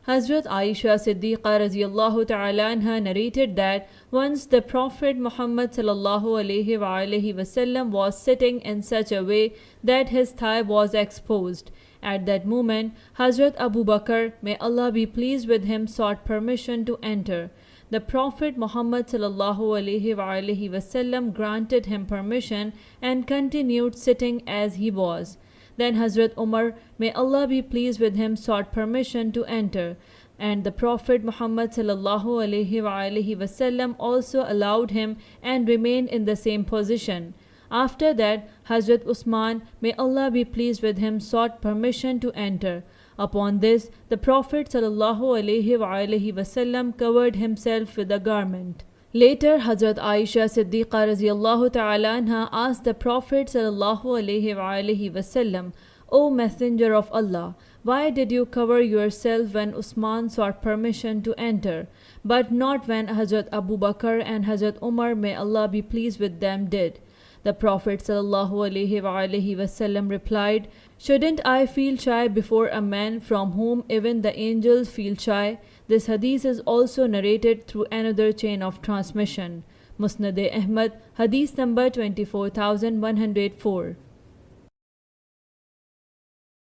Hazrat Aisha Siddiqa radiyallahu ta'ala anha narrated that once the Prophet Muhammad sallallahu alaihi wasallam was sitting in such a way that his thigh was exposed. At that moment, Hazrat Abu Bakr, may Allah be pleased with him, sought permission to enter. The Prophet Muhammad sallallahu alaihi wasallam granted him permission and continued sitting as he was. Then Hazrat Umar, may Allah be pleased with him, sought permission to enter, and the Prophet Muhammad sallallahu alaihi wasallam also allowed him and remained in the same position. After that, Hazrat Usman, may Allah be pleased with him, sought permission to enter. Upon this, the Prophet sallallahu alaihi wasallam covered himself with a garment. Later, Hazrat Aisha Siddiqa radiyallahu ta'ala anha asked the Prophet sallallahu alaihi wasallam, O Messenger of Allah, why did you cover yourself when Usman sought permission to enter, but not when Hazrat Abu Bakr and Hazrat Umar, may Allah be pleased with them, did? The Prophet sallallahu alaihi wasallam replied, shouldn't I feel shy before a man from whom even the angels feel shy? This hadith is also narrated through another chain of transmission. Musnad Ahmad, hadith number 24104.